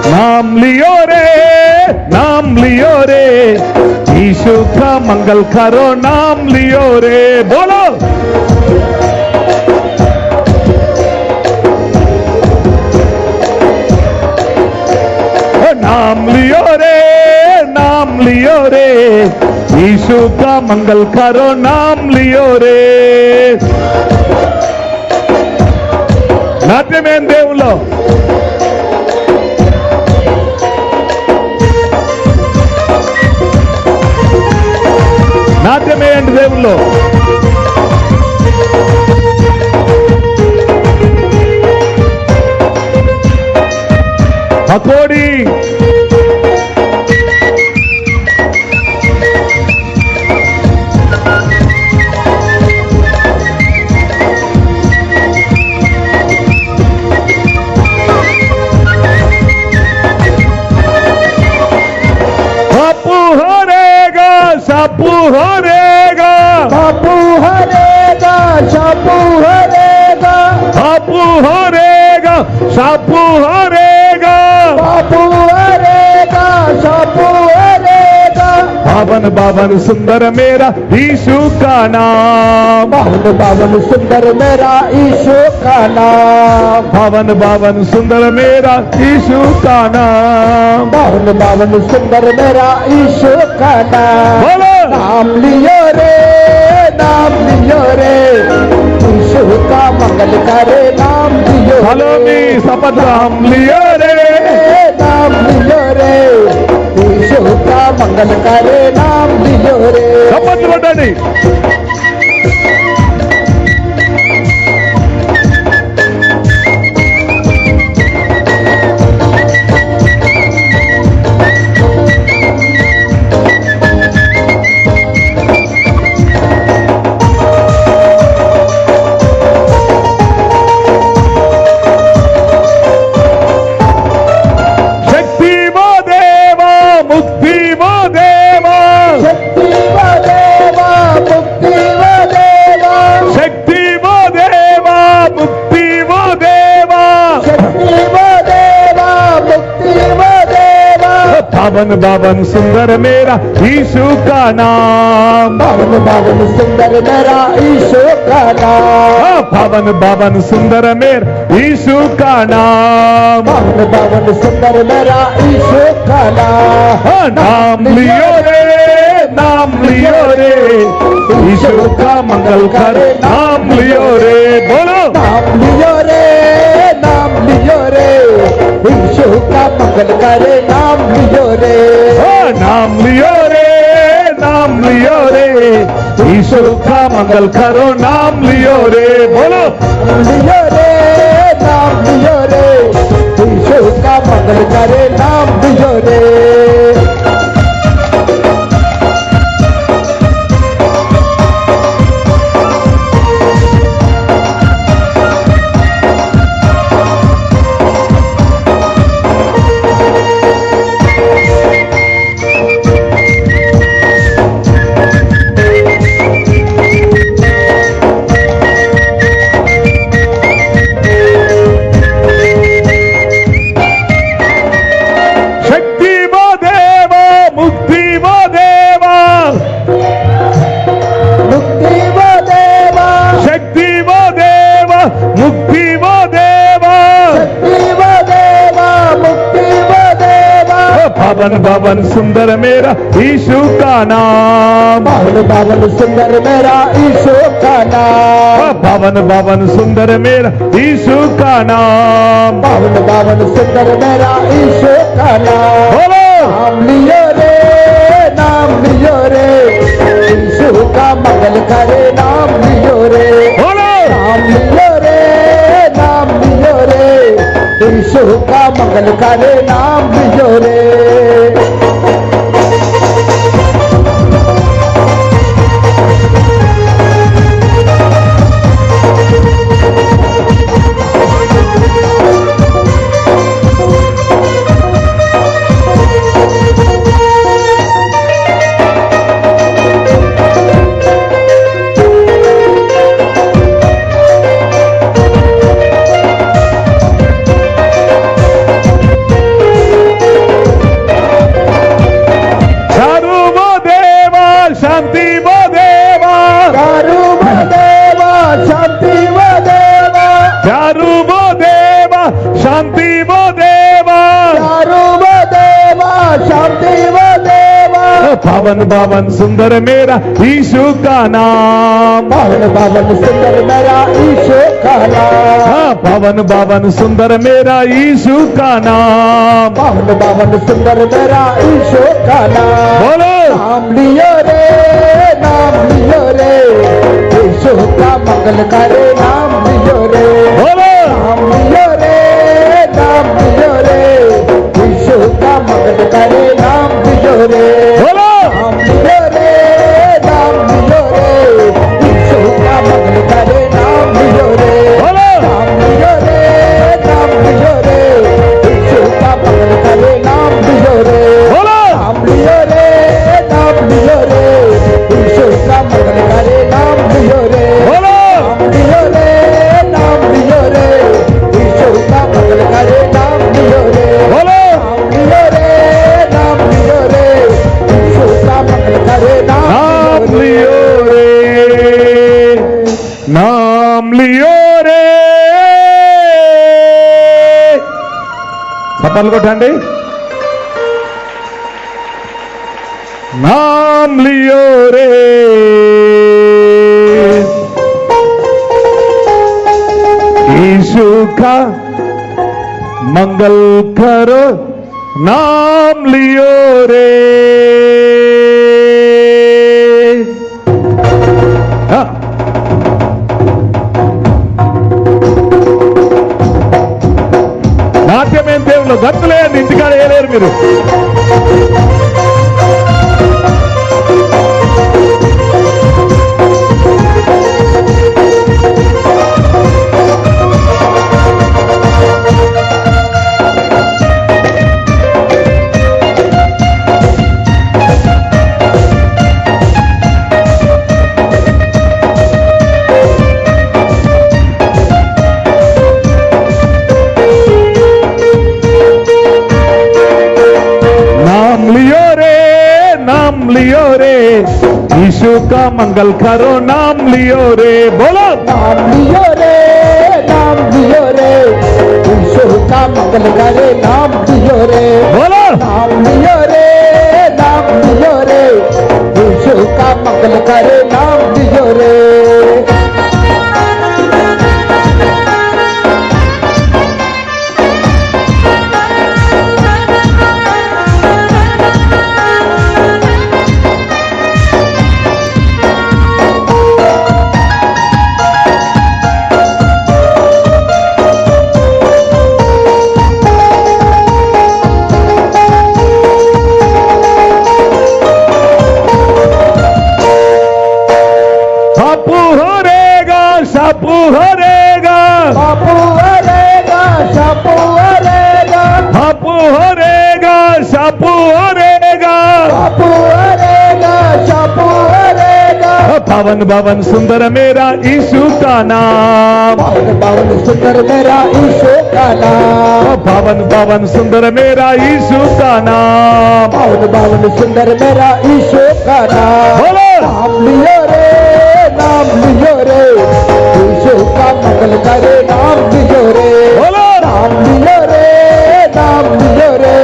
नाम लियो रे, यीशु का मंगल करो, नाम लियो रे, बोलो। नाम लियो रे, यीशु का मंगल करो, नाम लियो रे। నాట్యమే దేవుల్లో నాట్యమే అండి దేవుల్లో. పకోడీ सापू हरेगा, बापू हरेगा, सापू हरेगा, बापू हरेगा, सापू हरेगा, बापू हरेगा, सापू हरेगा। पावन पावन सुंदर मेरा यीशु का नाम, पावन पावन सुंदर मेरा यीशु का नाम, पावन पावन सुंदर मेरा यीशु का नाम, पावन पावन सुंदर मेरा यीशु का नाम। बोलो। नाम लियो रे, नाम लियो रे, यीशु का मंगल करे, नाम लियो रे। हेलो मी शपथ, नाम लियो रे, नाम लियो रे, यीशु का मंगल करे, नाम लियो रे। शपथ पढ़नी। पावन पावन सुंदर मेरा यीशु का नाम, पावन पावन सुंदर मेरा यीशु का नाम, पावन पावन सुंदर मेरा यीशु का नाम, पावन पावन सुंदर मेरा यीशु का नाम। नाम लियो रे, नाम लियो रे, यीशु का मंगल करे, नाम लियो रे, बोलो। नाम लियो रे, नाम लियो रे, यीशु का मंगल करे, नाम लियो रे। नाम लियो रे, नाम लियो रे, यीशु का मंगल करो, नाम लियो रे, बोलो। लियो रे, नाम लियो रे, यीशु का मंगल करे, नाम लियो रे। पावन पावन सुंदर मेरा यीशु का नाम, पावन पावन सुंदर मेरा यीशु का नाम, पावन पावन सुंदर मेरा यीशु का नाम, पावन पावन सुंदर मेरा यीशु का नाम। बोलो। नाम लियो रे, नाम लियो रे, यीशु का मंगल करे, नाम लियो रे। बोलो। नाम लियो रे, नाम लियो रे, यीशु का मंगल करे, नाम लियो रे। पावन पावन सुंदर मेरा यीशु का नाम। पावन पावन सुंदर मेरा यीशु का नाम। हाँ, पावन पावन सुंदर मेरा यीशु का नाम। पावन पावन सुंदर मेरा यीशु का नाम। बोलो नाम लियो रे, नाम लियो रे, यीशु का मंगल करे नाम लियो रे। बोलो नाम लियो रे, नाम लियो रे, यीशु का मंगल करे नाम लियो रे। बोलो नाम लियो रे, नाम लियो रे, यीशु का मंगल करे नाम लियो रे। बोलो नाम लियो रे, नाम लियो रे, यीशु का मंगल करे नाम लियो रे। बोलो नाम लियो रे, नाम लियो रे, यीशु का मंगल करे नाम लियो रे। बोलो नाम लियो रे, नाम लियो रे, यीशु का मंगल करे नाम लियो रे। बोलो नाम लियो रे, नाम लियो रे, यीशु का मंगल करे नाम नाम लियो रे, नाम लियो रे। చప్పట్లు కొట్టండి. नाम लियो रे, यीशु का मंगल करो नाम लियो रे। हाँ. నాట్యమేం దేవుళ్ళు గంతులేయండి, ఇంటికాడ వేయలేరు మీరు. नाम लियो रे, यीशु का मंगल करो नाम लियो रे। बोलो नाम लियो रे, नाम लियो रे, यीशु का मंगल करे नाम लियो रे। बोलो नाम लियो रे, नाम लियो रे, यीशु का मंगल करे नाम लियो रे। बापू हरेगा, सापू हरेगा, बापू हरेगा, सापू हरेगा, बापू हरेगा, सापू हरेगा। बापू हरेगा, सापू हरेगा। पावन पावन सुंदर मेरा यीशु का नाम। पावन पावन सुंदर मेरा यीशु का नाम। पावन पावन सुंदर मेरा यीशु का नाम। पावन पावन सुंदर मेरा यीशु का नाम। बोलो नाम लियो रे, नाम लियो रे, यीशु का मंगल करे नाम लियो रे। बोलो नाम लियो रे, नाम लियो रे,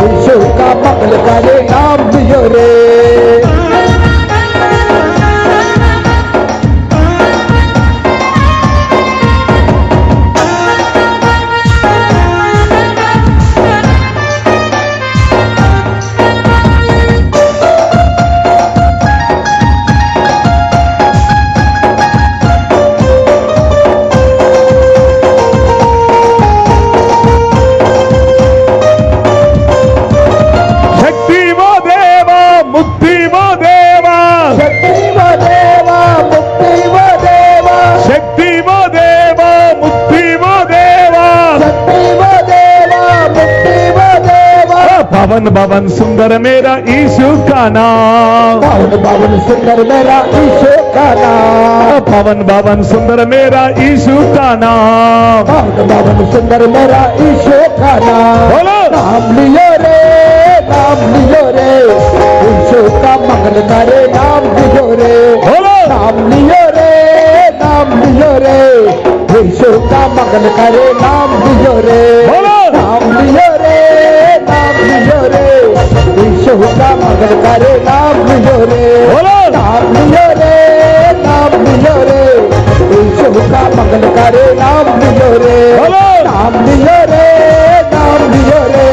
यीशु का मंगल करे नाम लियो रे। पावन पावन सुंदर मेरा यीशु का नाम। पावन पावन सुंदर मेरा यीशु का नाम। पावन पावन सुंदर मेरा यीशु का नाम। पावन पावन सुंदर मेरा यीशु का नाम। बोलो नाम लियो रे, नाम लियो रे, यीशु का मंगल करे नाम लियो रे। बोलो नाम लियो रे, नाम लियो रे, यीशु का मंगल करे नाम लियो रे। बोलो नाम लियो रे, नाम लियो रे, यीशु का मंगल मंगल करे नाम लियो रे बोलो। नाम लियो रे नाम लियो रे यीशु का मंगल करे नाम लियो रे बोलो। नाम लियो रे नाम लियो रे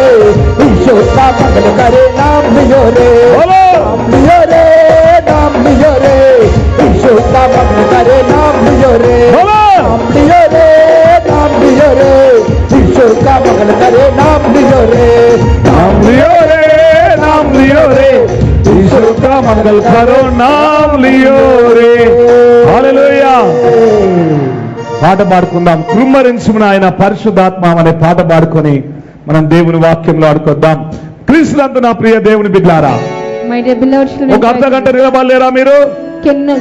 यीशु का मंगल करे नाम लियो रे बोलो। नाम लियो रे नाम लियो रे यीशु का मंगल करे नाम लियो रे बोलो। नाम लियो रे नाम लियो रे यीशु का मंगल करे नाम लियो रे नाम लियो रे नाम लियो रे यीशु का मंगल करो नाम लियो रे హల్లెలూయా పాట పాడుకుందాం కృమ్మరించుమున ఆయన పరిశుద్ధాత్మ అనే పాట పాడుకొని మనం దేవుని వాక్యంలో ఆడుకొద్దాం క్రీస్తునందు నా ప్రియ దేవుని బిడ్డలారా My dear beloved children, ఒక అర్ధ గంట నిలబడలేరా మీరు can you